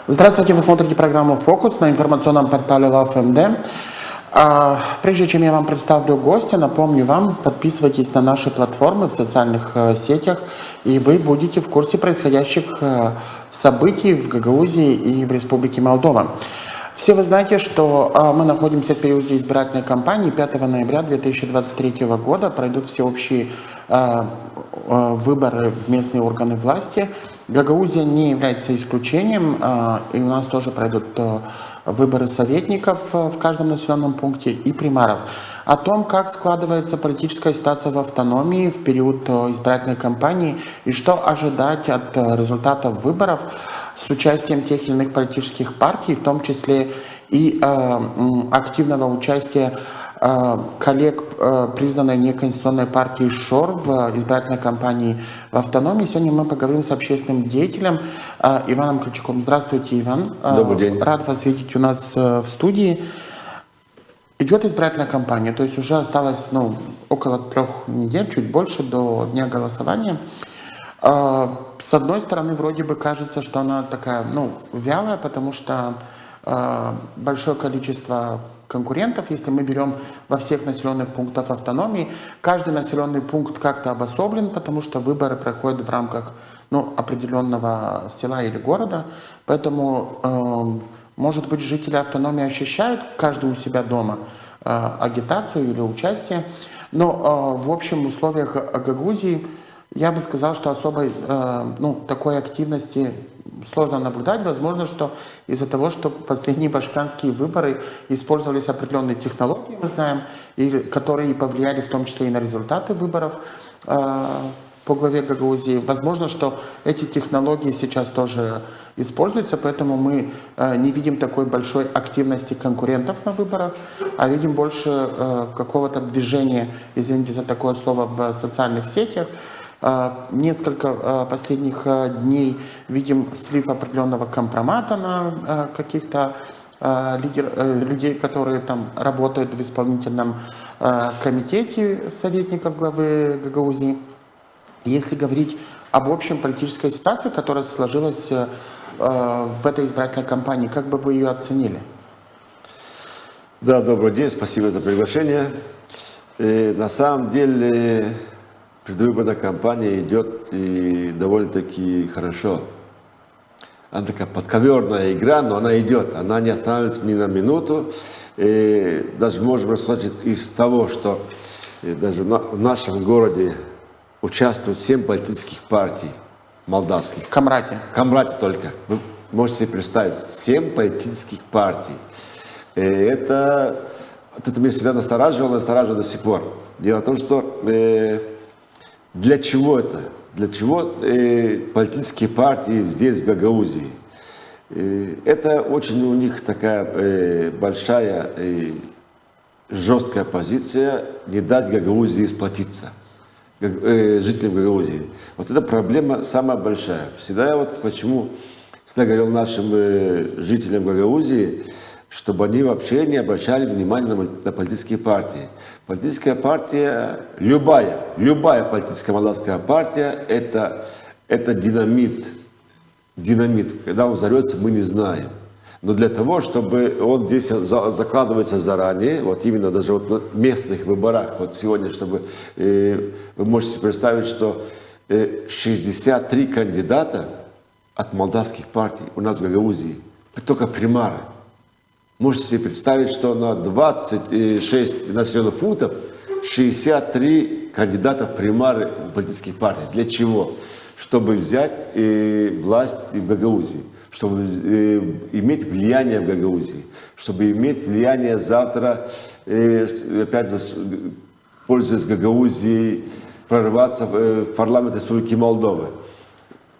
Здравствуйте, вы смотрите программу «Фокус» на информационном портале LoveMD. Прежде чем я вам представлю гостя, напомню вам, подписывайтесь на наши платформы в социальных сетях, и вы будете в курсе происходящих событий в Гагаузии и в Республике Молдова. Все вы знаете, что мы находимся в периоде избирательной кампании. 5 ноября 2023 года пройдут всеобщие выборы в местные органы власти. Гагаузия не является исключением, и у нас тоже пройдут выборы советников в каждом населенном пункте и примаров. О том, как складывается политическая ситуация в автономии в период избирательной кампании и что ожидать от результатов выборов с участием тех или иных политических партий, в том числе и активного участия коллег, признанной неконституционной партии ШОР в избирательной кампании в автономии. Сегодня мы поговорим с общественным деятелем Иваном Ключуком. Здравствуйте, Иван. Добрый день. Рад вас видеть у нас в студии. Идет избирательная кампания, то есть уже осталось около 3 недель, чуть больше до дня голосования. С одной стороны, вроде бы кажется, что она такая, вялая, потому что большое количество конкурентов, если мы берем во всех населенных пунктах автономии, каждый населенный пункт как-то обособлен, потому что выборы проходят в рамках определенного села или города, поэтому, может быть, жители автономии ощущают каждый у себя дома агитацию или участие, но в общем условиях Гагаузии я бы сказал, что особой такой активности сложно наблюдать. Возможно, что из-за того, что последние башкирские выборы использовались определенные технологии, мы знаем, и которые повлияли в том числе и на результаты выборов по главе Гагаузии. Возможно, что эти технологии сейчас тоже используются, поэтому мы не видим такой большой активности конкурентов на выборах, а видим больше какого-то движения, извините за такое слово, в социальных сетях. Несколько последних дней видим слив определенного компромата на каких-то людей, которые там работают в исполнительном комитете советников главы Гагаузии. Если говорить об общем политической ситуации, которая сложилась в этой избирательной кампании, как бы вы ее оценили? Да, добрый день, спасибо за приглашение. На самом деле предвыборная кампания идет и довольно-таки хорошо. Она такая подковерная игра, но она идет, она не останавливается ни на минуту. И даже можем рассмотреть из того, что даже в нашем городе участвуют 7 политических партий молдавских. В Камрате? В Камрате только. Вы можете себе представить, 7 политических партий. Это меня всегда настораживало до сих пор. Дело в том, что для чего это? Для чего политические партии здесь, в Гагаузии? Это очень у них такая большая и жесткая позиция не дать Гагаузии сплотиться, жителям Гагаузии. Вот эта проблема самая большая. Всегда я всегда говорил нашим жителям Гагаузии, чтобы они вообще не обращали внимания на политические партии. Политическая партия, любая политическая молдавская партия, это динамит. Динамит. Когда он взорвется, мы не знаем. Но для того, чтобы он здесь закладывается заранее, именно даже на местных выборах, сегодня, чтобы вы можете себе представить, что 63 кандидата от молдавских партий у нас в Гагаузии, только примары. Можете себе представить, что на 26 населенных пунктов 63 кандидата в примары политических партий. Для чего? Чтобы взять власть в Гагаузии, чтобы иметь влияние в Гагаузии, чтобы иметь влияние завтра, опять же, пользуясь Гагаузией, прорваться в парламент Республики Молдовы.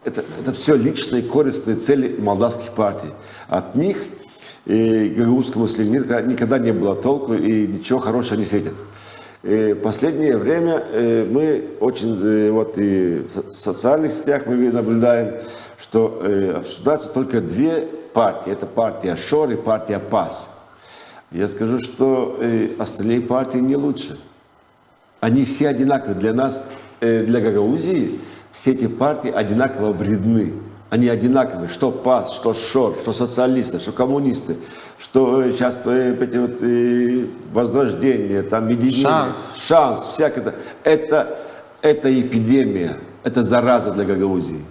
Это все личные, корыстные цели молдавских партий. От них и гагаузскому населению никогда не было толку и ничего хорошего не светит. В последнее время мы очень, и в социальных сетях мы наблюдаем, что обсуждаются только 2 партии. Это партия ШОР и партия ПАС. Я скажу, что остальные партии не лучше. Они все одинаковы. Для нас, для Гагаузии, все эти партии одинаково вредны. Они одинаковые, что ПАС, что ШОР, что социалисты, что коммунисты, что сейчас эти вот, возрождение, там, единение, шанс, всякое. Это эпидемия, это зараза для Гагаузии.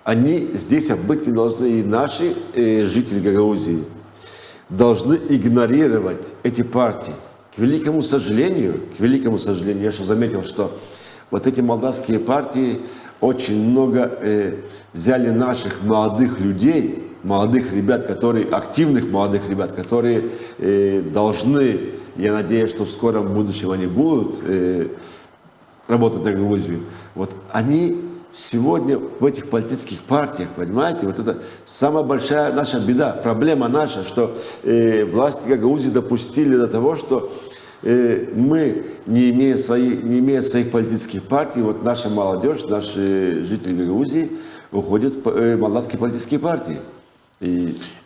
Они здесь быть не должны, и наши жители Гагаузии должны игнорировать эти партии. К великому сожалению, я что заметил, что вот эти молдавские партии очень много взяли наших молодых людей, молодых ребят, активных молодых ребят, которые должны, я надеюсь, что в скором будущем они будут работать на Гагаузию. Вот они сегодня в этих политических партиях, понимаете, вот это самая большая наша беда, проблема наша, что власти Гагаузии допустили до того, что мы, не имея своих политических партий, вот наша молодежь, наши жители Гагаузии уходят в молдавские политические партии.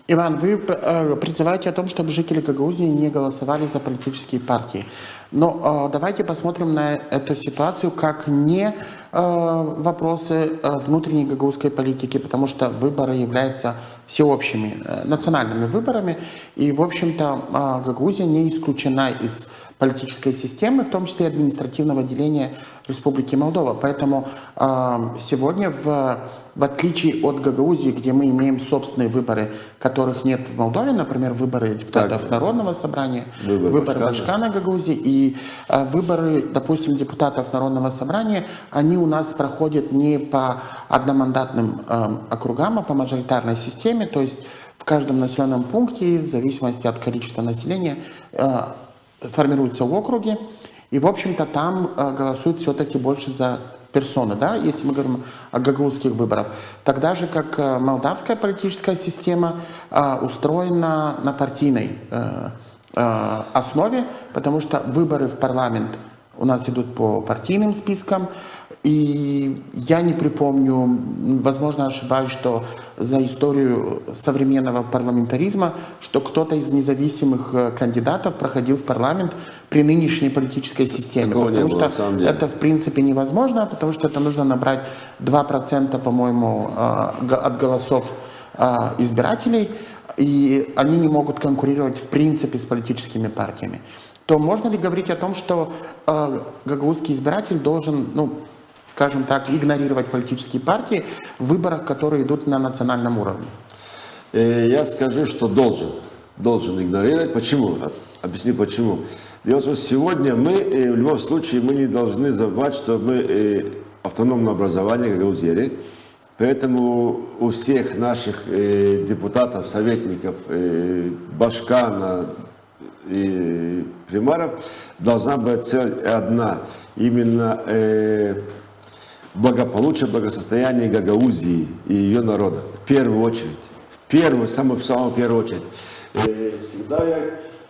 Иван, вы призываете о том, чтобы жители Гагаузии не голосовали за политические партии. Но давайте посмотрим на эту ситуацию как не вопросы внутренней гагаузской политики, потому что выборы являются всеобщими национальными выборами. И, в общем-то, Гагаузия не исключена из политической системы, в том числе и административного отделения Республики Молдова. Поэтому сегодня, в отличие от Гагаузии, где мы имеем собственные выборы, которых нет в Молдове, например, выборы депутатов Народного собрания, выборы Башкана Гагаузии и выборы, допустим, депутатов Народного собрания, они у нас проходят не по одномандатным округам, а по мажоритарной системе, то есть в каждом населенном пункте, в зависимости от количества населения, формируются округи, и, в общем-то, там голосуют все-таки больше за персоны, да, если мы говорим о гагаузских выборах. Тогда же, как молдавская политическая система устроена на партийной основе, потому что выборы в парламент у нас идут по партийным спискам, и я не припомню, возможно, ошибаюсь, что за историю современного парламентаризма, что кто-то из независимых кандидатов проходил в парламент при нынешней политической системе. Такого потому не было, что это, в принципе, невозможно, потому что это нужно набрать 2%, по-моему, от голосов избирателей, и они не могут конкурировать, в принципе, с политическими партиями. То можно ли говорить о том, что гагаузский избиратель должен, скажем так, игнорировать политические партии в выборах, которые идут на национальном уровне? Я скажу, что должен игнорировать. Почему? Объясню почему. Дело в том, что сегодня мы, в любом случае, мы не должны забывать, что мы автономное образование Гагаузии. Поэтому у всех наших депутатов, советников, Башкана и примаров должна быть цель одна. Именно благополучие, благосостояние Гагаузии и ее народа. В первую очередь. Самую первую очередь. Всегда я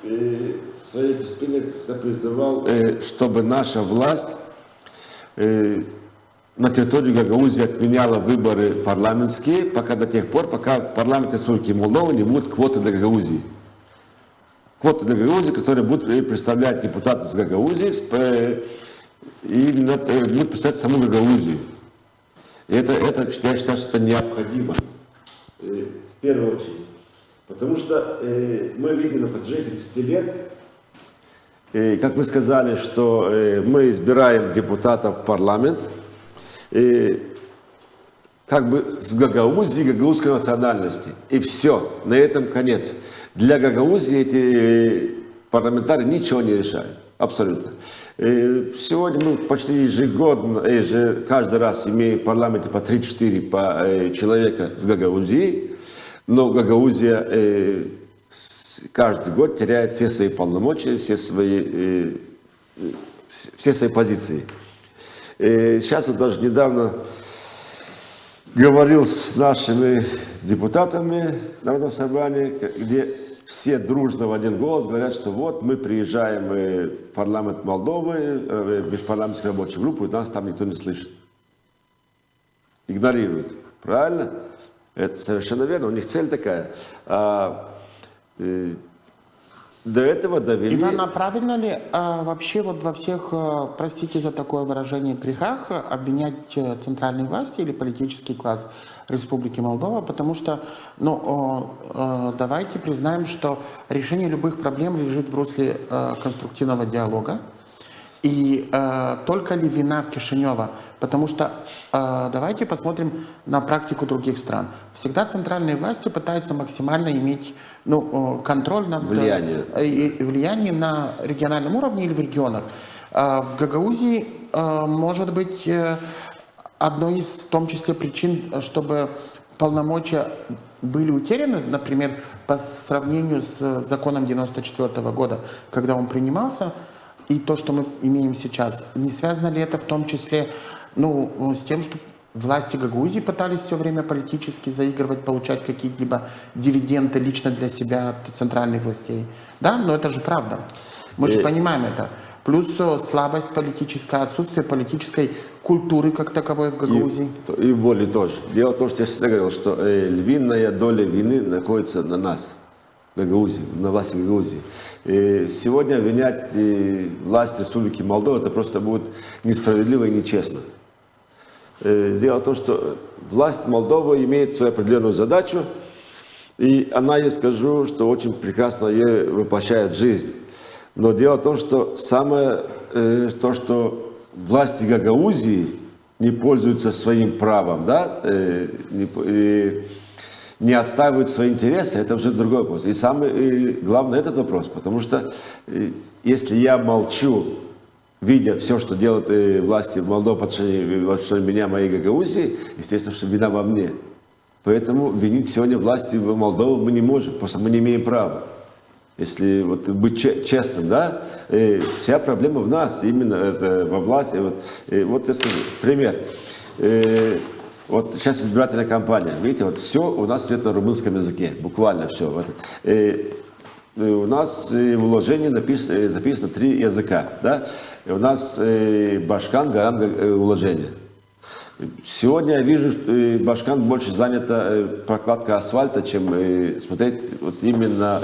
в своих выступлениях призывал, чтобы наша власть на территории Гагаузии отменяла выборы парламентские, до тех пор, пока в парламенте Республики Молдова не будет квоты для Гагаузии. Квоты для Гагаузии, которые будут представлять депутаты с Гагаузии, и будут представлять саму Гагаузию. И это, я считаю, что это необходимо. В первую очередь. Потому что мы видим на протяжении 30 лет, как вы сказали, что мы избираем депутатов в парламент, как бы с Гагаузии, гагаузской национальности. И все, на этом конец. Для Гагаузии эти парламентарии ничего не решают. Абсолютно. Сегодня мы почти ежегодно, каждый раз имеем в парламенте по 3-4 человека с Гагаузии, но Гагаузия каждый год теряет все свои полномочия, все свои позиции. Сейчас вот даже недавно говорил с нашими депутатами Народного собрания, где все дружно в один голос говорят, что вот мы приезжаем в парламент Молдовы, в межпарламентскую рабочую группу, и нас там никто не слышит. Игнорируют. Правильно? Это совершенно верно. У них цель такая. до этого довели... Иван, а правильно ли вообще вот во всех, простите за такое выражение, грехах обвинять центральные власти или политический класс Республики Молдова? Потому что, давайте признаем, что решение любых проблем лежит в русле конструктивного диалога. И только ли вина в Кишинева? Потому что давайте посмотрим на практику других стран. Всегда центральные власти пытаются максимально иметь контроль над влияние на региональном уровне или в регионах. В Гагаузии может быть одной из, в том числе, причин, чтобы полномочия были утеряны, например, по сравнению с законом 1994 года, когда он принимался, и то, что мы имеем сейчас. Не связано ли это в том числе с тем, что власти Гагаузии пытались все время политически заигрывать, получать какие-либо дивиденды лично для себя от центральных властей? Да, но это же правда. Мы же понимаем это. Плюс слабость политическая, отсутствие политической культуры как таковой в Гагаузии. И воли тоже. Дело в том, что я всегда говорил, что львиная доля вины находится на нас. Гагаузии, на власти Гагаузии. И сегодня обвинять власть Республики Молдова, это просто будет несправедливо и нечестно. Дело в том, что власть Молдовы имеет свою определенную задачу, и она, я скажу, что очень прекрасно ее воплощает в жизнь. Но дело в том, что что власти Гагаузии не пользуются своим правом, да, не отстаивают свои интересы, это уже другой вопрос. И самый главный этот вопрос, потому что если я молчу, видя все, что делают власти Молдовы по отношению меня, моей Гагаузии, естественно, что вина во мне. Поэтому винить сегодня власти Молдовы мы не можем, просто мы не имеем права. Если быть честным, да, вся проблема в нас, именно это, во власти. Вот я скажу, пример. Вот сейчас избирательная кампания, видите, вот все у нас идет на румынском языке, буквально все. У нас в уложении записано 3 языка, да, и у нас Башкан, гарант уложения. Сегодня я вижу, что Башкан больше занята прокладкой асфальта, чем смотреть вот именно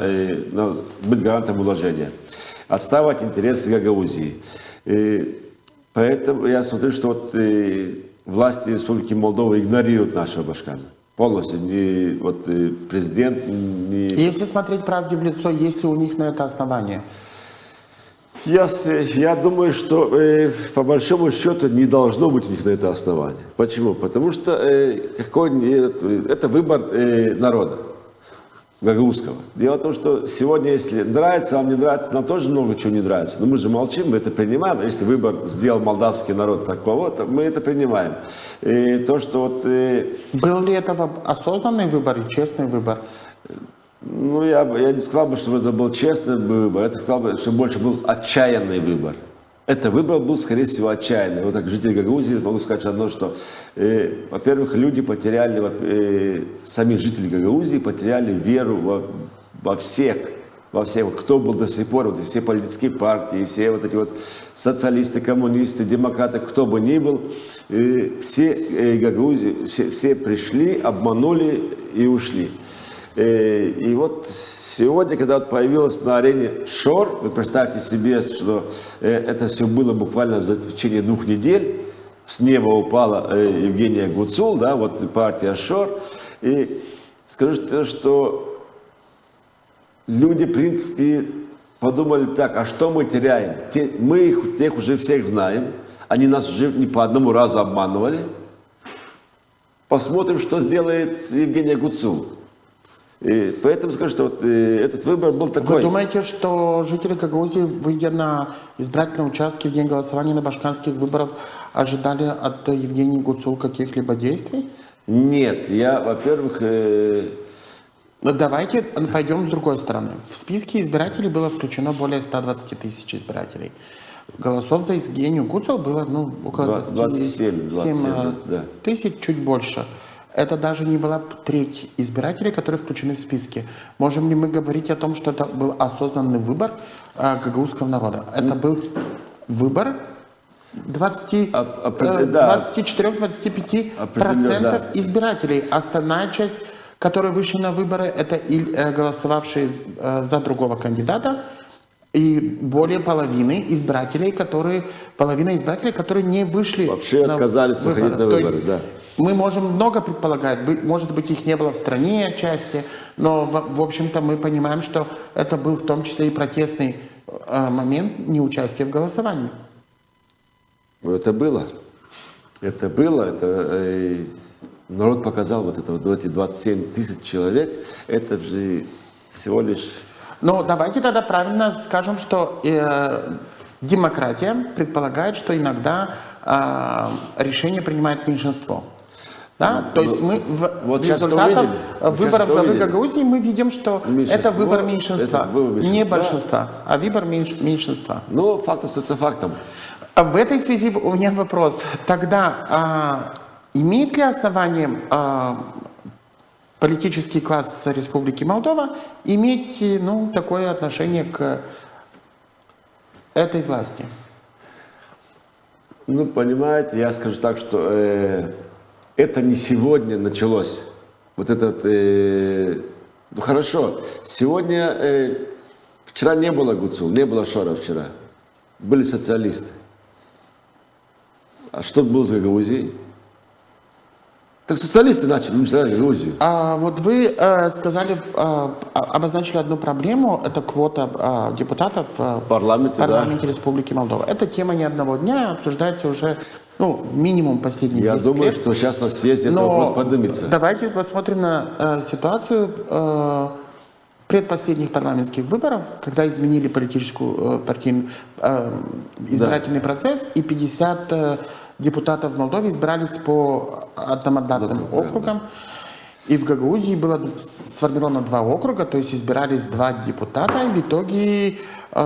быть гарантом уложения, отстаивать интересы Гагаузии. Поэтому я смотрю, что власти Республики Молдова игнорируют нашего Башкана. Полностью. Президент... Если смотреть правде в лицо, есть ли у них на это основание? Я думаю, что по большому счету не должно быть у них на это основание. Почему? Потому что это выбор народа гагаузского. Дело в том, что сегодня, если нравится, вам не нравится, нам тоже много чего не нравится. Но мы же молчим, мы это принимаем. Если выбор сделал молдавский народ такого, то мы это принимаем. И то, что Был ли это осознанный выбор и честный выбор? Я не сказал бы, что это был честный выбор. Я сказал бы, что больше был отчаянный выбор. Это выбор был, скорее всего, отчаянный. Вот так жители Гагаузии могу сказать одно, что, во-первых, люди потеряли, сами жители Гагаузии потеряли веру во всех, кто был до сих пор, все политические партии, все эти социалисты, коммунисты, демократы, кто бы ни был, все Гагаузии, все пришли, обманули и ушли. И вот сегодня, когда появилась на арене Шор, вы представьте себе, что это все было буквально в течение 2 недель. С неба упала Евгения Гуцул, да, партия Шор. И скажу, что люди, в принципе, подумали так, а что мы теряем? Мы их уже всех знаем, они нас уже не по одному разу обманывали. Посмотрим, что сделает Евгения Гуцул. И поэтому скажу, что этот выбор был такой. Вы думаете, что жители Гагаузии, выйдя на избирательные участки в день голосования на башканских выборах, ожидали от Евгении Гуцул каких-либо действий? Нет, во-первых... Давайте пойдем с другой стороны. В списке избирателей было включено более 120 тысяч избирателей. Голосов за Евгению Гуцул было около 27 тысяч, чуть больше. Это даже не была треть избирателей, которые включены в списки. Можем ли мы говорить о том, что это был осознанный выбор гагаузского народа? Это был выбор 24-25% избирателей. Остальная часть которые вышли на выборы, это голосовавшие за другого кандидата, и более половина избирателей, которые не вышли Вообще на отказались выходить на То выборы, есть да. мы можем много предполагать, может быть, их не было в стране отчасти, но, в общем-то, мы понимаем, что это был в том числе и протестный момент неучастия в голосовании. Это было. Народ показал вот эти 27 тысяч человек, это же всего лишь... Но давайте тогда правильно скажем, что демократия предполагает, что иногда решение принимает меньшинство. Да? То есть мы в результатах выборов главы Гагаузии мы видим, что это выбор меньшинства, не большинства, а выбор меньшинства. Ну, факт остается фактом. В этой связи у меня вопрос. Тогда имеет ли основание политический класс Республики Молдова иметь такое отношение к этой власти? Ну, понимаете, я скажу так, что это не сегодня началось. Вот это ну хорошо, сегодня, вчера не было Гуцул, не было Шора вчера. Были социалисты. А что было с Гагаузией? Так социалисты начали уничтожать Грузию. Вот вы сказали, обозначили одну проблему, это квота депутатов в парламенте Республики Молдова. Эта тема не одного дня, обсуждается уже минимум последние 10 лет. Я думаю, что сейчас на съезде этот вопрос поднимется. Давайте посмотрим на ситуацию предпоследних парламентских выборов, когда изменили избирательный процесс, и 50 депутатов в Молдове избирались по одномандатным округам. И в Гагаузии было сформировано 2 округа, то есть избирались 2 депутата. И в итоге,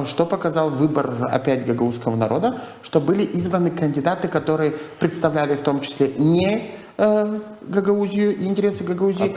что показал выбор опять гагаузского народа, что были избраны кандидаты, которые представляли в том числе не Гагаузию и интересы Гагаузии,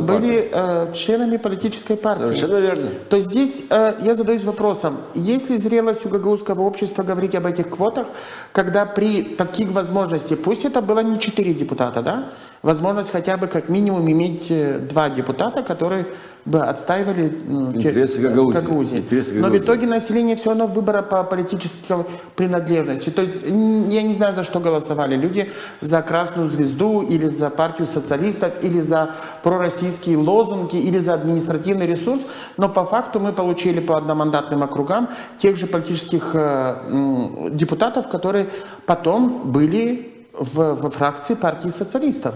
были членами политической партии. Совершенно верно. То есть здесь я задаюсь вопросом, есть ли зрелость у гагаузского общества говорить об этих квотах, когда при таких возможностях, пусть это было не 4 депутата, да, возможность хотя бы как минимум иметь 2 депутата, которые бы отстаивали интересы Гагаузии. Но в итоге население все равно выбора по политической принадлежности. То есть я не знаю, за что голосовали люди, за Красную Звезду или за партию социалистов, или за пророссийские лозунги, или за административный ресурс, но по факту мы получили по одномандатным округам тех же политических депутатов, которые потом были в фракции партии социалистов.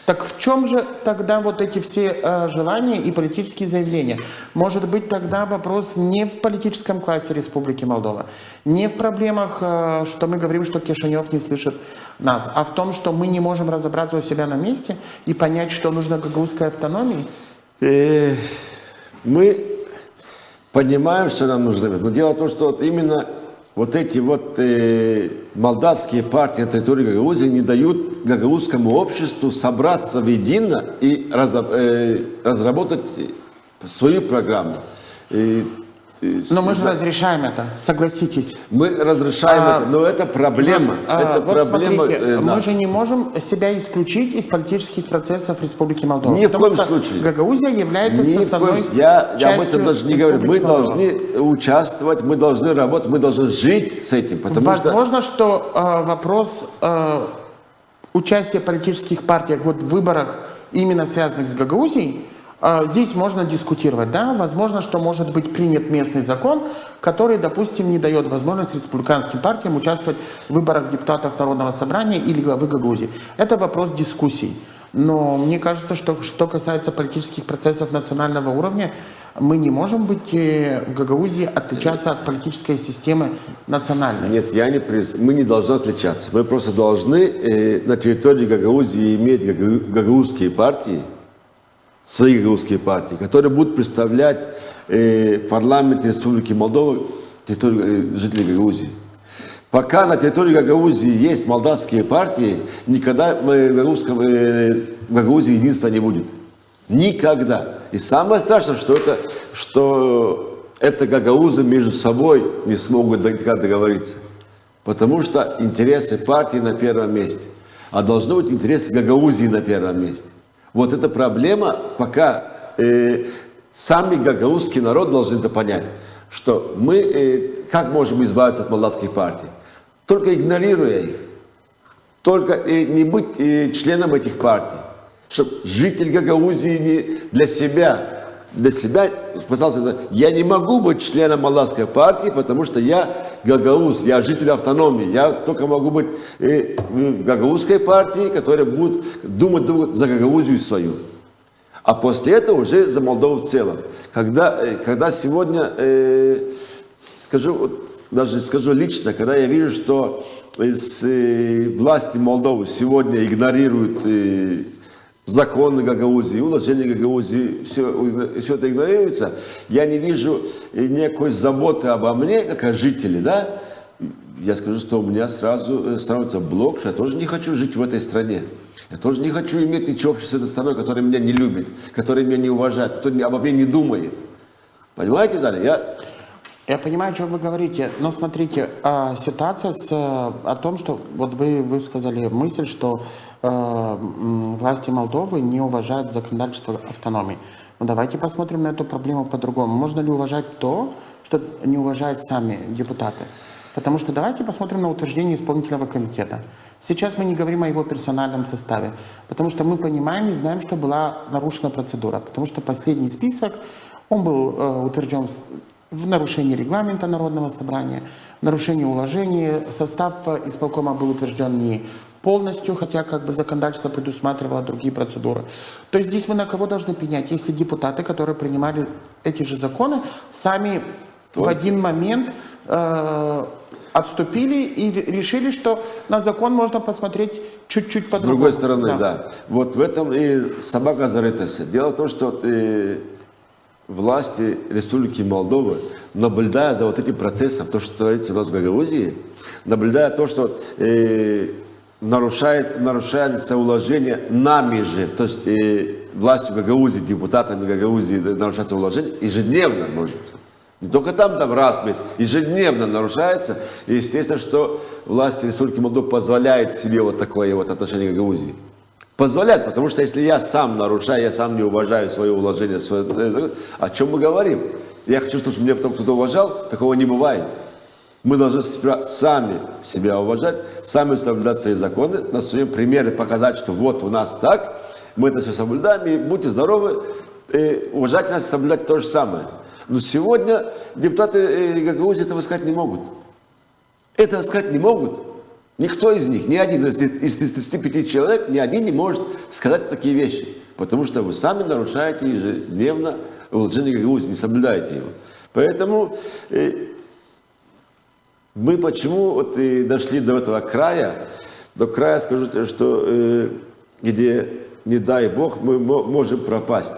Так в чем же тогда вот эти все желания и политические заявления? Может быть, тогда вопрос не в политическом классе Республики Молдова, не в проблемах, что мы говорим, что Кишинев не слышит нас, а в том, что мы не можем разобраться у себя на месте и понять, что нужно гагаузской автономии? Мы понимаем, что нам нужно, но дело в том, что именно вот эти молдавские партии на территории Гагаузии не дают гагаузскому обществу собраться воедино и разработать свою программу. Но мы же разрешаем это, согласитесь. Мы разрешаем это, но это проблема. Смотрите, мы же не можем себя исключить из политических процессов Республики Молдова. Ни в коем случае. Гагаузия является составной Я об этом даже не говорю. Мы Молдова. должны участвовать, мы должны работать, мы должны жить с этим. Возможно, что вопрос участия политических партий в выборах, именно связанных с Гагаузией, здесь можно дискутировать, да, возможно, что может быть принят местный закон, который, допустим, не дает возможность республиканским партиям участвовать в выборах депутатов Народного собрания или главы Гагаузии. Это вопрос дискуссий. Но мне кажется, что касается политических процессов национального уровня, мы не можем быть в Гагаузии отличаться от политической системы национальной. Нет, мы не должны отличаться. Мы просто должны на территории Гагаузии иметь гагаузские партии, свои гагаузские партии, которые будут представлять в парламенте Республики Молдова жителей Гагаузии. Пока на территории Гагаузии есть молдавские партии, никогда в Гагаузии единства не будет. Никогда. И самое страшное, что это гагаузы между собой не смогут договориться. Потому что интересы партии на первом месте. А должны быть интересы Гагаузии на первом месте. Вот эта проблема, пока сами гагаузский народ должен это понять, что мы как можем избавиться от молдавских партий? Только игнорируя их, только не быть членом этих партий, чтобы житель Гагаузии не для себя сказал, я не могу быть членом молдавской партии, потому что я гагауз, я житель автономии, я только могу быть в гагаузской партии, которая будет думать за Гагаузию свою. А после этого уже за Молдову в целом. Когда сегодня, скажу лично, когда я вижу, что власти Молдовы сегодня игнорируют законы Гагаузии, уложения Гагаузии, все это игнорируется, я не вижу никакой заботы обо мне, как о жителе, да? Я скажу, что у меня сразу становится блок, что я тоже не хочу жить в этой стране. Я тоже не хочу иметь ничего общего с этой страной, которая меня не любит, которая меня не уважает, которая обо мне не думает. Понимаете, далее? Я понимаю, о чем вы говорите, но смотрите, ситуация о том, что вот вы сказали мысль, что власти Молдовы не уважают законодательство автономии. Но давайте посмотрим на эту проблему по-другому. Можно ли уважать то, что не уважают сами депутаты? Потому что давайте посмотрим на утверждение исполнительного комитета. Сейчас мы не говорим о его персональном составе, потому что мы понимаем и знаем, что была нарушена процедура, потому что последний список, он был утвержден в нарушении регламента Народного собрания, нарушении уложения, состав исполкома был утвержден не полностью, хотя как бы законодательство предусматривало другие процедуры. То есть здесь мы на кого должны пенять, если депутаты, которые принимали эти же законы, сами в один момент отступили и решили, что на закон можно посмотреть чуть-чуть по-другому. С другой стороны, да. Вот в этом и собака зарыта вся. Дело в том, что власти Республики Молдова, наблюдая за вот этим процессом, то, что творится у нас в Гагаузии, наблюдая то, что нарушается уложение нами же, то есть властью Гагаузии, депутатами Гагаузии нарушается уложение ежедневно, может быть. Не только там раз в месяц, ежедневно нарушается. И естественно, что власти Республики Молдова позволяют себе вот такое вот отношение к Гагаузии. Позволяют, потому что если я сам нарушаю, я сам не уважаю свое уложение, о чем мы говорим? Я хочу, чтобы меня потом кто-то уважал, такого не бывает. Мы должны сами себя уважать, сами соблюдать свои законы, на своем примере показать, что вот у нас так, мы это все соблюдаем, и будьте здоровы, уважать нас, соблюдать то же самое. Но сегодня депутаты Гагаузии этого сказать не могут. Этого сказать не могут. Никто из них, ни один из 35 человек, ни один не может сказать такие вещи. Потому что вы сами нарушаете ежедневно уложение Гагаузии, не соблюдаете его. Поэтому мы почему вот и дошли до этого края, до края, скажу, что где, не дай Бог, мы можем пропасть.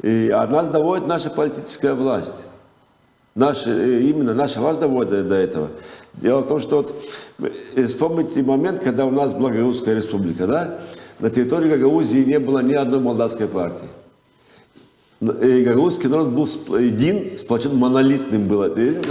А нас доводит наша политическая власть. Именно наша власть доводит до этого. Дело в том, что вспомните момент, когда у нас была Гагаузская республика, да? На территории Гагаузии не было ни одной молдавской партии. И гагаузский народ был един, сплочен, монолитным было. И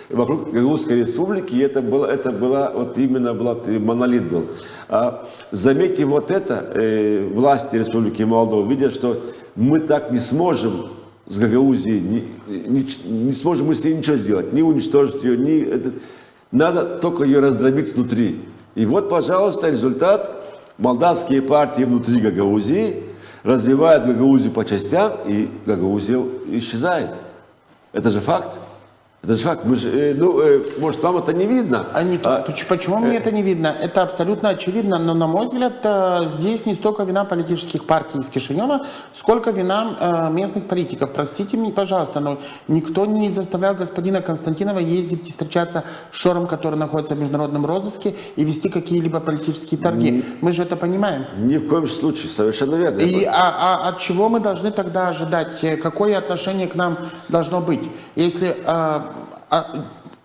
вокруг Гагаузской республики это была вот именно монолит был. А заметьте вот это, власти Республики Молдова видят, что мы так не сможем с Гагаузией, не сможем мы с ней ничего сделать, не уничтожить ее, надо только ее раздробить внутри. И вот, пожалуйста, результат. Молдавские партии внутри Гагаузии разбивают Гагаузию по частям, и Гагаузия исчезает. Это же факт. Это же факт. Мы же, может, вам это не видно? Почему мне это не видно? Это абсолютно очевидно, но, на мой взгляд, здесь не столько вина политических партий из Кишинева, сколько вина местных политиков. Простите меня, пожалуйста, но никто не заставлял господина Константинова ездить и встречаться с Шором, который находится в международном розыске, и вести какие-либо политические торги. Мы же это понимаем. Ни в коем случае, совершенно верно. И от чего мы должны тогда ожидать? Какое отношение к нам должно быть? Если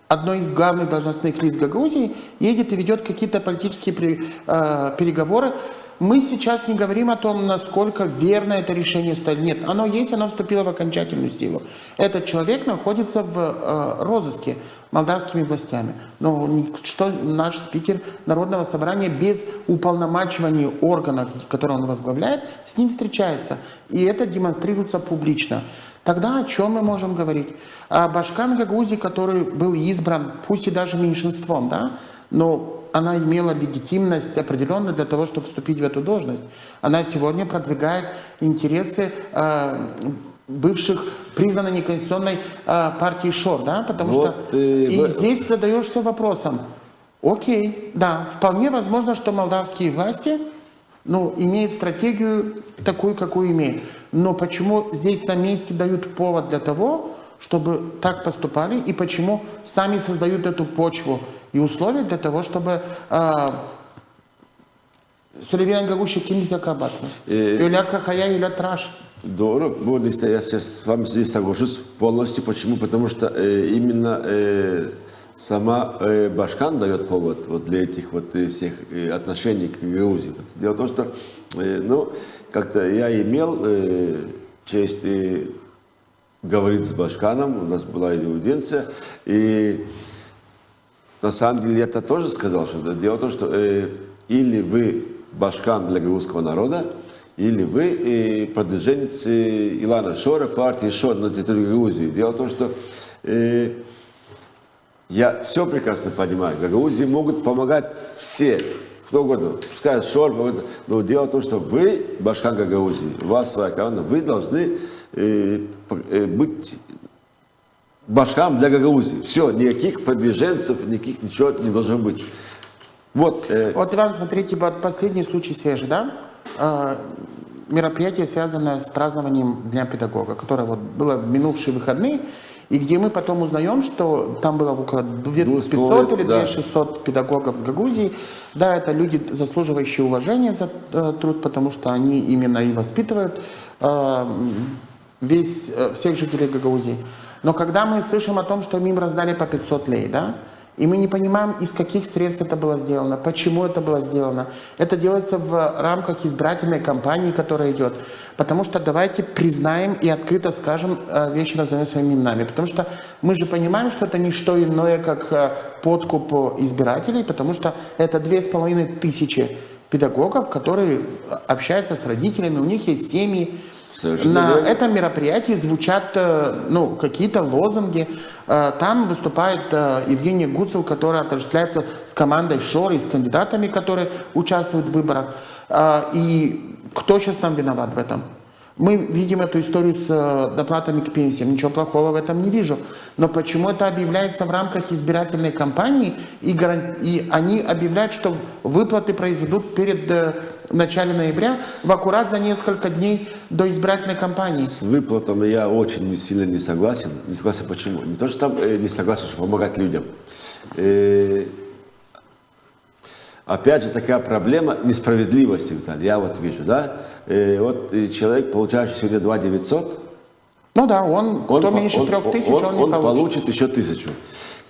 одно из главных должностных лиц Гагаузии едет и ведет какие-то политические переговоры, мы сейчас не говорим о том, насколько верно это решение стоит. Нет, оно есть, оно вступило в окончательную силу. Этот человек находится в розыске. молдавскими властями. Но что наш спикер Народного собрания без уполномачивания органа, который он возглавляет, с ним встречается. И это демонстрируется публично. Тогда о чем мы можем говорить? О Башкан Гагаузии, который был избран, пусть и даже меньшинством, да, но она имела легитимность определенную для того, чтобы вступить в эту должность. Она сегодня продвигает интересы бывших признанной неконституционной партии ШОР, да, потому Вот, что и здесь задаешься вопросом, окей, да, вполне возможно, что молдавские власти, имеют стратегию такую, какую имеют, но почему здесь на месте дают повод для того, чтобы так поступали, и почему сами создают эту почву и условия для того, чтобы Сулейман Гагуши Кимиза Кабатна, Юля Кахая, Юля Траш. Здорово. Вот, я с вами здесь соглашусь полностью. Почему? Потому что именно сама Башкан дает повод вот для этих вот всех отношений к Грузии. Дело в том, что как-то я имел честь говорить с Башканом, у нас была аудиенция, и на самом деле я-то тоже сказал, что дело в том, что или вы Башкан для грузинского народа, или вы продвиженец Илана Шора, партии ШОР на территории Грузии. Дело в том, что я все прекрасно понимаю. В Грузии могут помогать все, кто угодно. Пускай ШОР помогает. Но дело в том, что вы, Башкан Гагаузии, у вас своя команда, вы должны быть Башкан для Гагаузии. Все, никаких продвиженцев, никаких ничего не должно быть. Вот, Иван, смотрите, последний случай свежий, да? Мероприятие, связанное с празднованием Дня педагога, которое было в минувшие выходные, и где мы потом узнаем, что там было около 2500 или 2600 педагогов с Гагаузии. Да, это люди, заслуживающие уважения за труд, потому что они именно и воспитывают всех жителей Гагаузии. Но когда мы слышим о том, что им раздали по 500 лей, да, и мы не понимаем, из каких средств это было сделано, почему это было сделано. Это делается в рамках избирательной кампании, которая идет. Потому что давайте признаем и открыто скажем вещи, назовем своими именами. Потому что мы же понимаем, что это не что иное, как подкуп избирателей, потому что это 2500 педагогов, которые общаются с родителями, у них есть семьи. На этом мероприятии звучат какие-то лозунги. Там выступает Евгений Гуцел, который отождествляется с командой ШОР и с кандидатами, которые участвуют в выборах. И кто сейчас нам виноват в этом? Мы видим эту историю с доплатами к пенсиям. Ничего плохого в этом не вижу. Но почему это объявляется в рамках избирательной кампании, и они объявляют, что выплаты произведут в начале ноября, в аккурат за несколько дней до избирательной кампании? С выплатами я очень сильно не согласен. Не согласен почему? Не то, что там не согласен, что помогать людям. Опять же, такая проблема несправедливости, Виталий, я вот вижу, да? Вот человек, получающий сегодня 2900, кто меньше 3000, он не получит еще 1000.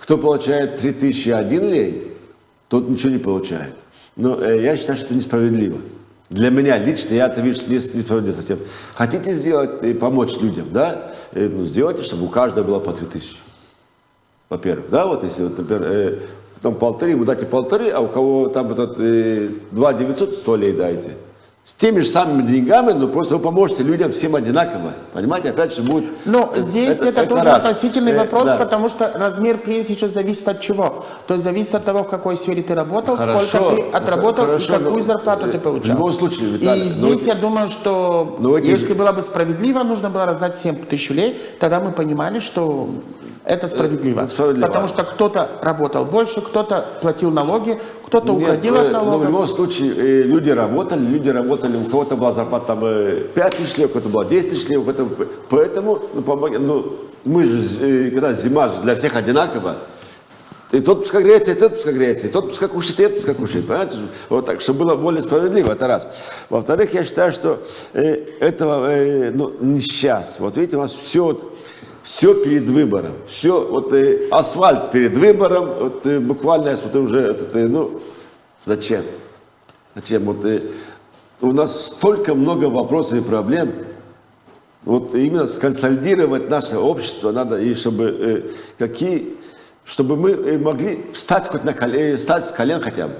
Кто получает 3001 лей, тот ничего не получает. Но я считаю, что это несправедливо. Для меня лично, я это вижу, несправедливо совсем. Хотите сделать и помочь людям, да? Сделайте, чтобы у каждого было по 3000. Во-первых, да, вот если, вот, например, там 1500, ему дайте 1500, а у кого там 2900, 100 лей дайте. С теми же самыми деньгами, но просто вы поможете людям всем одинаково. Понимаете, опять же будет... Но здесь это тоже относительный вопрос, потому что размер пенсии сейчас зависит от чего? То есть зависит от того, в какой сфере ты работал, сколько ты отработал и какую зарплату ты получал. В любом случае, Виталий, и здесь я думаю, что если было бы справедливо, нужно было раздать 7000 лей, тогда мы понимали, что это справедливо. Потому что кто-то работал больше, кто-то платил налоги, кто-то уходил от налогов. Но в любом случае люди работали, у кого-то была зарплата там 5000 лей, у кого-то была 10 000 лей, поэтому мы же, когда зима же для всех одинакова, и тот пускай греется, и тот пускай греется, и тот пускай кушает, и тот пускай кушает, понимаете? Вот так, чтобы было более справедливо, это раз. Во-вторых, я считаю, что этого не сейчас. Вот видите, у нас все перед выбором, все, асфальт перед выбором, буквально я смотрю уже, зачем? Зачем? У нас столько много вопросов и проблем, именно сконсолидировать наше общество надо, и чтобы какие чтобы мы могли встать хоть встать с колен хотя бы.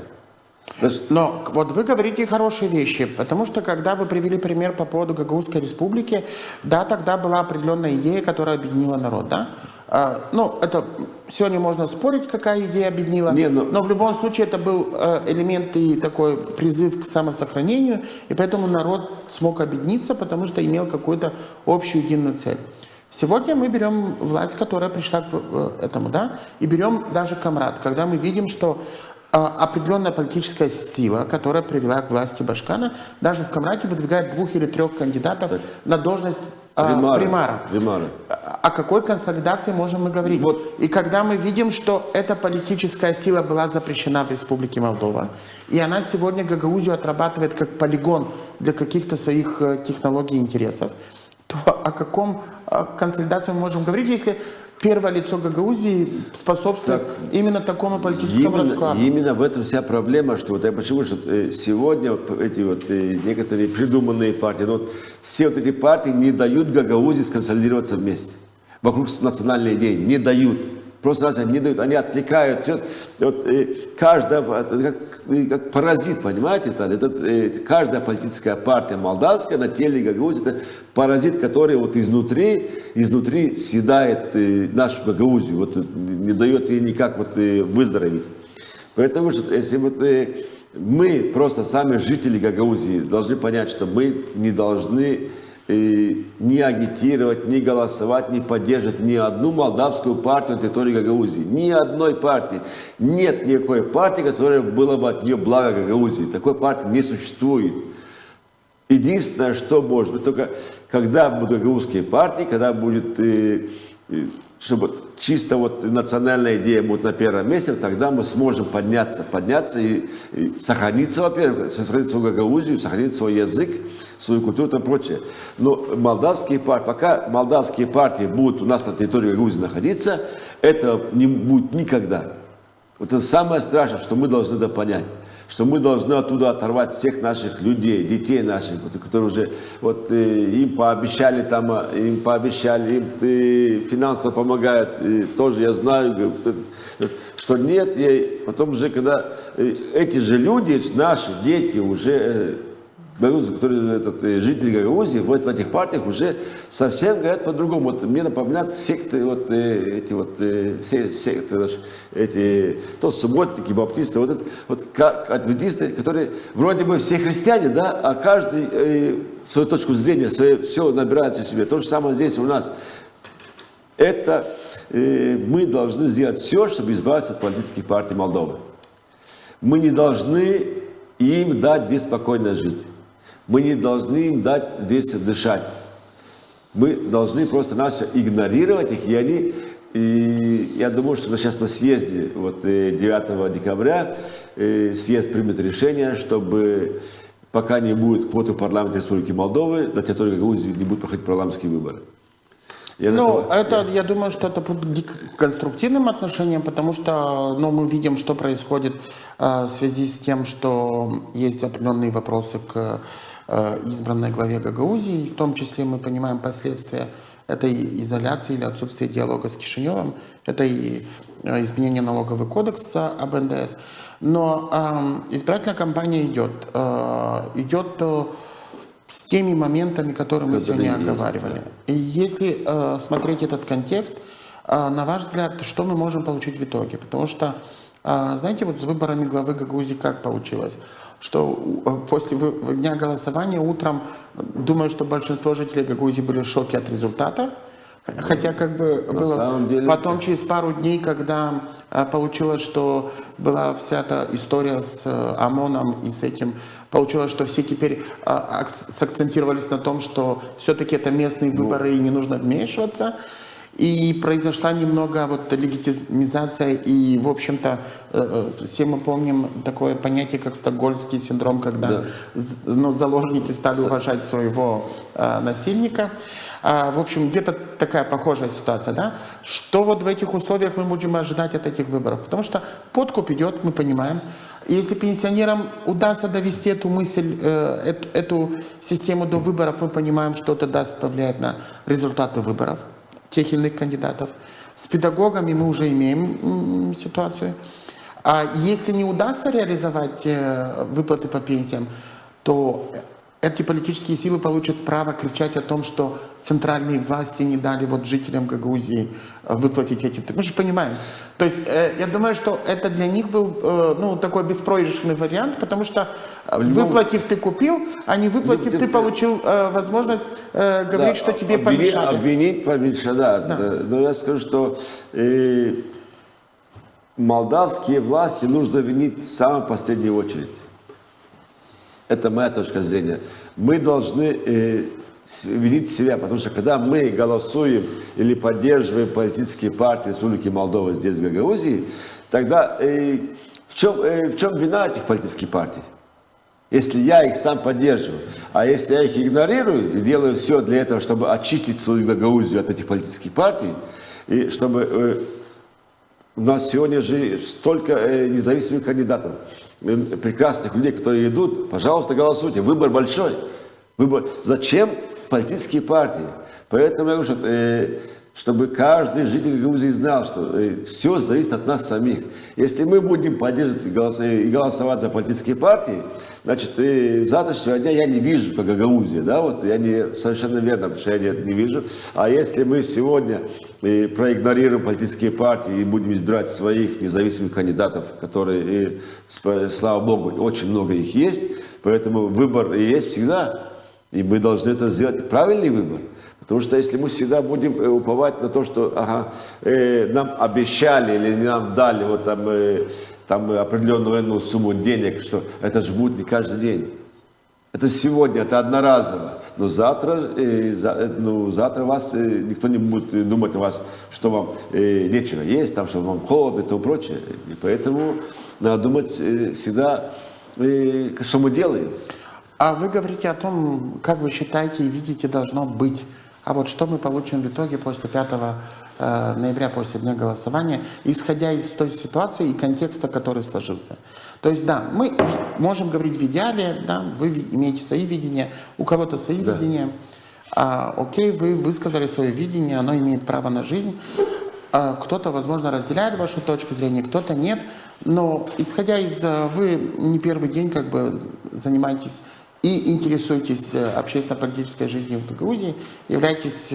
Но вот вы говорите хорошие вещи, потому что когда вы привели пример по поводу Гагаузской республики, да, тогда была определенная идея, которая объединила народ, да? Ну, это сегодня можно спорить, какая идея объединила, но в любом случае это был элемент и такой призыв к самосохранению, и поэтому народ смог объединиться, потому что имел какую-то общую единую цель. Сегодня мы берем власть, которая пришла к этому, да, и берем даже Камрад, когда мы видим, что определенная политическая сила, которая привела к власти Башкана, даже в Камраде выдвигает 2 или 3 кандидатов на должность примара. О какой консолидации можем мы говорить? Вот. И когда мы видим, что эта политическая сила была запрещена в Республике Молдова, и она сегодня Гагаузию отрабатывает как полигон для каких-то своих технологий и интересов, то о каком консолидации мы можем говорить, если первое лицо Гагаузии способствует именно такому политическому раскладу? Именно в этом вся проблема, что вот я почему что сегодня вот эти вот некоторые придуманные партии, но вот все вот эти партии не дают Гагаузии сконсолидироваться вместе вокруг национальной идеи, не дают. Просто раз не дают, они отвлекают. Все. Вот, каждая, как паразит, понимаете, каждая политическая партия молдавская на теле Гагаузии, это паразит, который вот изнутри съедает нашу Гагаузию, вот, не дает ей никак вот, выздороветь. Поэтому что, если вот, мы просто сами жители Гагаузии должны понять, что мы не должны не агитировать, не голосовать, не поддерживать ни одну молдавскую партию на территории Гагаузии. Ни одной партии. Нет никакой партии, которая была бы от нее благо Гагаузии. Такой партии не существует. Единственное, что может быть, только когда будут гагаузские партии, когда будет, чтобы чисто вот национальная идея будет на первом месте, тогда мы сможем подняться и сохраниться, во-первых, сохранить свою Гагаузию, сохранить свой язык, свою культуру и прочее. Но пока молдавские партии будут у нас на территории Гагаузии находиться, это не будет никогда. Вот это самое страшное, что мы должны это понять. Что мы должны оттуда оторвать всех наших людей, детей наших, которые уже вот, им пообещали, им финансово помогают, и тоже я знаю, что нет, и потом же, когда эти же люди, наши дети уже, которые жители Гагаузии, вот в этих партиях уже совсем говорят по-другому. Вот мне напоминают секты, вот эти вот все секты, то субботники, баптисты, вот как адвентисты, которые вроде бы все христиане, да, а каждый свою точку зрения, все набирает в себе. То же самое здесь у нас. Это мы должны сделать все, чтобы избавиться от политических партий Молдовы. Мы не должны им дать здесь спокойно жить. Мы не должны им дать здесь дышать. Мы должны просто игнорировать их, и я думаю, что сейчас на съезде, 9 декабря, съезд примет решение, чтобы пока не будет квоты в парламенте Республики Молдовы, на территории Гагаузии не будут проходить парламентские выборы. Я думаю, что это будет конструктивным отношением, потому что мы видим, что происходит в связи с тем, что есть определенные вопросы к избранной главе Гагаузии, в том числе мы понимаем последствия этой изоляции или отсутствия диалога с Кишиневым, это и изменение налогового кодекса об НДС. Но избирательная кампания идет с теми моментами, которые мы сегодня оговаривали. И если смотреть этот контекст, на ваш взгляд, что мы можем получить в итоге? Потому что, знаете, вот с выборами главы Гагаузии как получилось? Что после дня голосования утром, думаю, что большинство жителей Гагаузии были в шоке от результата. Хотя как бы было потом через пару дней, когда получилось, что была вся эта история с ОМОНом и с этим, получилось, что все теперь сакцентировались на том, что все-таки это местные выборы и не нужно вмешиваться. И произошла немного легитимизация, и, в общем-то, все мы помним такое понятие, как стокгольмский синдром, когда заложники стали уважать своего насильника. В общем, где-то такая похожая ситуация, да? Что вот в этих условиях мы будем ожидать от этих выборов? Потому что подкуп идет, мы понимаем. Если пенсионерам удастся довести эту мысль, эту систему до выборов, мы понимаем, что это даст повлиять на результаты выборов тех или иных кандидатов. С педагогами мы уже имеем ситуацию. А если не удастся реализовать выплаты по пенсиям, то эти политические силы получат право кричать о том, что центральные власти не дали вот жителям Гагаузии выплатить эти... Мы же понимаем. То есть я думаю, что это для них был ну, такой беспроигрышный вариант, потому что выплатив ты купил, а не выплатив ты получил возможность говорить, что тебе помешали. Обвинить помешали, да. Но я скажу, что молдавские власти нужно винить в самую последнюю очередь. Это моя точка зрения. Мы должны винить себя, потому что когда мы голосуем или поддерживаем политические партии Республики Молдова здесь, в Гагаузии, тогда в чем вина этих политических партий? Если я их сам поддерживаю, а если я их игнорирую и делаю все для этого, чтобы очистить свою Гагаузию от этих политических партий, и чтобы... У нас сегодня же столько независимых кандидатов, прекрасных людей, которые идут. Пожалуйста, голосуйте. Выбор большой. Выбор. Зачем политические партии? Поэтому я говорю, что, чтобы каждый житель Гагаузии знал, что все зависит от нас самих. Если мы будем поддерживать и голосовать за политические партии, значит, завтрашнего дня я не вижу, как Гагаузия. Да? Вот я совершенно верно, потому что я не вижу. А если мы сегодня проигнорируем политические партии и будем избирать своих независимых кандидатов, которые, слава богу, очень много их есть, поэтому выбор есть всегда, и мы должны это сделать правильный выбор. Потому что если мы всегда будем уповать на то, что нам обещали или нам дали вот там определенную сумму денег, что это же будет не каждый день. Это сегодня, это одноразово. Но завтра вас никто не будет думать о вас, что вам нечего есть, там, что вам холодно и тому прочее. И поэтому надо думать всегда, что мы делаем. А вы говорите о том, как вы считаете и видите должно быть. А вот что мы получим в итоге после 5 ноября, после дня голосования, исходя из той ситуации и контекста, который сложился. То есть, да, мы можем говорить в идеале, да, вы имеете свои видения, у кого-то свои видения. Окей, вы высказали свое видение, оно имеет право на жизнь. Кто-то, возможно, разделяет вашу точку зрения, кто-то нет. Но исходя из... Вы не первый день как бы занимаетесь и интересуетесь общественно-политической жизнью в Гагаузии, являетесь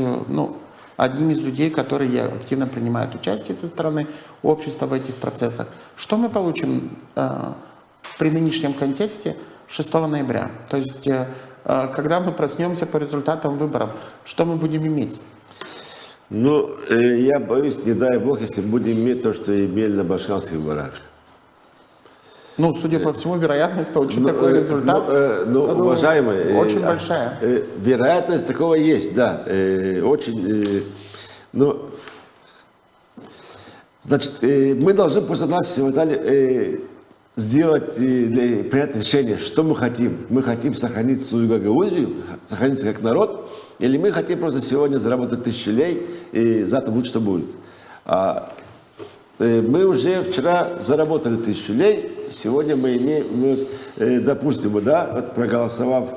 одним из людей, которые активно принимают участие со стороны общества в этих процессах. Что мы получим при нынешнем контексте 6 ноября? То есть, когда мы проснемся по результатам выборов, что мы будем иметь? Ну, я боюсь, не дай бог, если будем иметь то, что имели на башкирских выборах. Ну, судя по всему, вероятность получить такой результат уважаемые, очень большая. Вероятность такого есть, да. Очень. Значит, мы должны просто сделать, принять решение, что мы хотим. Мы хотим сохранить свою Гагаузию, сохраниться как народ, или мы хотим просто сегодня заработать 1000 лей, и завтра будет, что будет. Мы уже вчера заработали 1000 лей, сегодня мы имеем, допустим, да, вот проголосовав,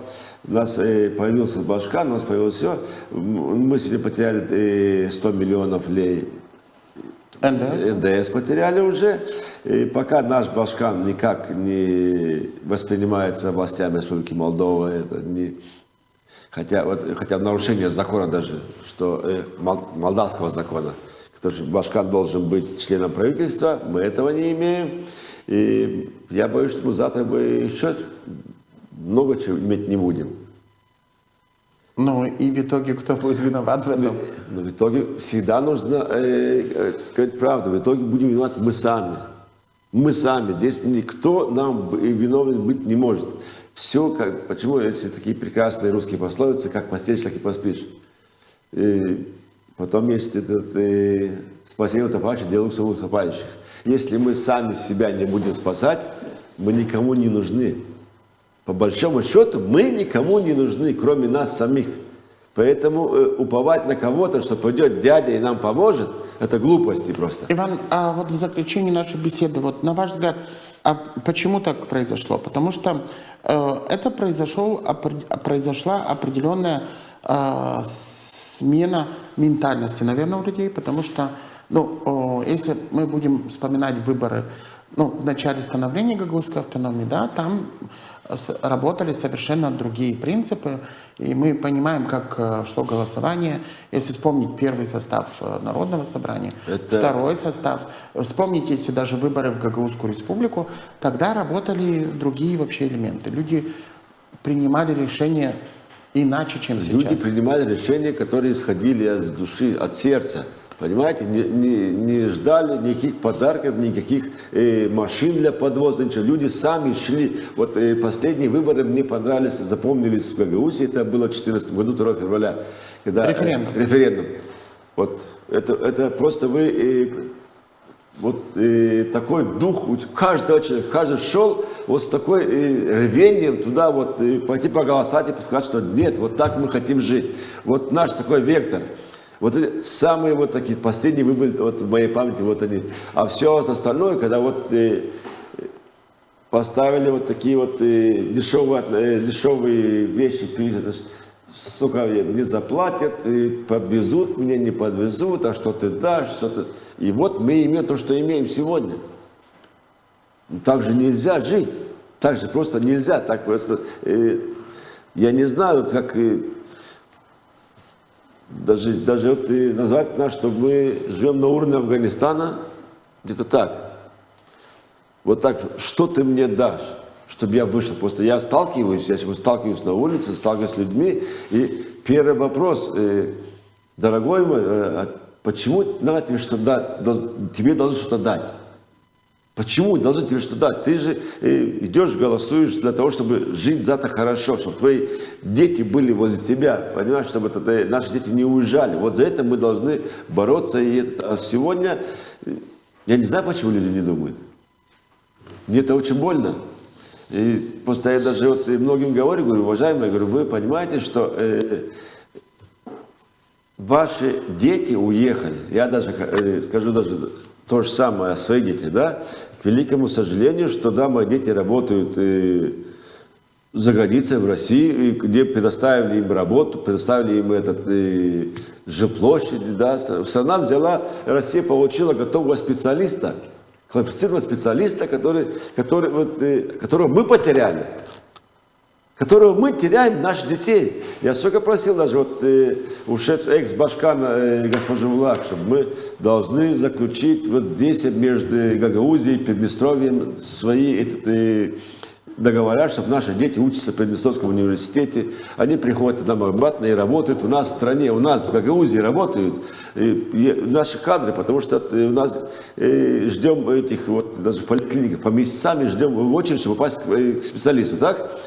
у нас появился Башкан, у нас появилось все, мы сегодня потеряли 100 миллионов лей. НДС потеряли уже. И пока наш Башкан никак не воспринимается властями Республики Молдова, это не... хотя в нарушение закона даже, что молдавского закона, потому что Башкан должен быть членом правительства, мы этого не имеем. И я боюсь, что мы завтра еще много чего иметь не будем. Ну и в итоге кто будет виноват в этом? Но в итоге всегда нужно сказать правду. В итоге будем виноваты мы сами. Мы сами. Здесь никто нам виновен быть не может. Все, почему, если такие прекрасные русские пословицы, как постелишь, так и поспишь. И потом есть спасение утопающих, дело самых утопающих. Если мы сами себя не будем спасать, мы никому не нужны. По большому счету, мы никому не нужны, кроме нас самих. Поэтому уповать на кого-то, что пойдет дядя и нам поможет, это глупости просто. Иван, а вот в заключении нашей беседы, вот на ваш взгляд, а почему так произошло? Потому что это произошла определенная смена ментальности, наверное, у людей, потому что Ну, если мы будем вспоминать выборы, ну, в начале становления Гагаузской автономии, да, там работали совершенно другие принципы, и мы понимаем, как шло голосование. Если вспомнить первый состав Народного собрания, второй состав, вспомните эти даже выборы в Гагаузскую республику, тогда работали другие вообще элементы. Люди принимали решения иначе, чем сейчас. Люди принимали решения, которые исходили от души, от сердца. Понимаете, не ждали никаких подарков, никаких машин для подвоза, ничего. Люди сами шли. Вот последние выборы мне понравились, запомнились в Гагаузии, это было в 2014 году, 2 февраля. Когда, референдум. Вот это просто вы... такой дух у каждого человека, каждый шел вот с такой рвением туда вот пойти поголосать и сказать, что нет, вот так мы хотим жить. Вот наш такой вектор. Вот самые вот такие последние выборы вот в моей памяти, вот они. А все остальное, когда вот поставили вот такие вот дешевые вещи, сука, мне заплатят, подвезут, меня не подвезут, а что ты дашь, что ты... И вот мы имеем то, что имеем сегодня. Так же нельзя жить. Так же просто нельзя. Так просто, я не знаю, как даже вот назвать нас, что мы живем на уровне Афганистана, где-то так. Вот так, что ты мне дашь, чтобы я вышел. Просто я сталкиваюсь на улице, сталкиваюсь с людьми. И первый вопрос, дорогой мой, почему надо тебе что-то дать? Тебе должны что-то дать. Почему должны тебе что-то дать? Ты же идешь, голосуешь для того, чтобы жить завтра хорошо, чтобы твои дети были возле тебя, понимаешь, чтобы наши дети не уезжали. Вот за это мы должны бороться. А сегодня, я не знаю, почему люди не думают. Мне это очень больно. И просто я даже вот многим говорю, уважаемые, вы понимаете, что ваши дети уехали. Я даже скажу даже то же самое о своих детях, да. К великому сожалению, что да, мои дети работают за границей, в России, где предоставили им работу, предоставили им жилплощадь, да. Страна взяла, Россия получила готового специалиста, квалифицированного специалиста, которого мы потеряли. Которого мы теряем наших детей. Я сколько просил даже вот ушедший экс-башкана госпожу Влак, чтобы мы должны заключить вот здесь между Гагаузией и Приднестровьем свои договора, чтобы наши дети учатся в Приднестровском университете. Они приходят нам обратно и работают у нас в стране, у нас в Гагаузии работают наши кадры, потому что у нас ждем этих вот даже в поликлиниках по месяцами ждем в очередь, чтобы попасть к специалисту, так?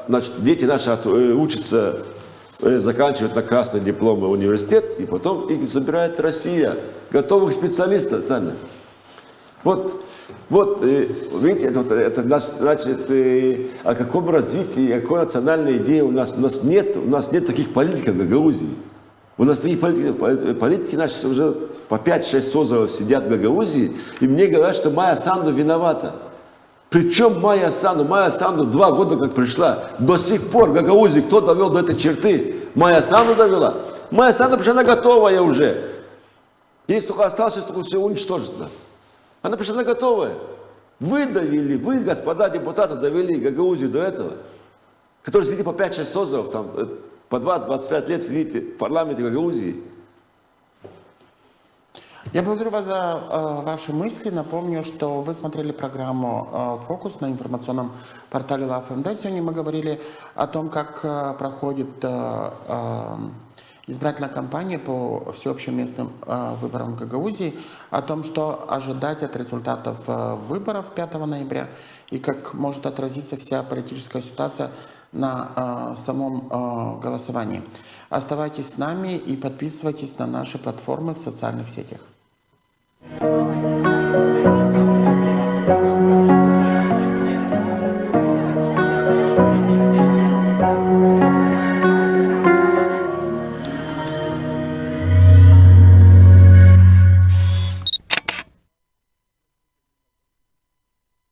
Значит, дети наши учатся, заканчивают на красный диплом университет, и потом их забирает Россия, готовых специалистов. Таня. Вот, видите, это значит, о каком развитии, о какой национальной идее у нас нет таких политиков в Гагаузии. У нас такие политики наши уже по 5-6 созывов сидят в Гагаузии, и мне говорят, что Майя Санду виновата. Причем Майя Санду 2 года как пришла, до сих пор в Гагаузии кто довел до этой черты? Майя Санду довела. Майя Санду, потому что она готовая уже. Ей только осталось, только все уничтожить нас. Она, потому что она готовая. Вы довели, вы, господа депутаты, довели Гагаузию до этого. Которые сидите по 5-6 созывов, там, по 20-25 лет сидите в парламенте Гагаузии. Я благодарю вас за ваши мысли. Напомню, что вы смотрели программу «Фокус» на информационном портале LAFMD. Сегодня мы говорили о том, как проходит избирательная кампания по всеобщим местным выборам в Гагаузии, о том, что ожидать от результатов выборов 5 ноября и как может отразиться вся политическая ситуация на самом голосовании. Оставайтесь с нами и подписывайтесь на наши платформы в социальных сетях.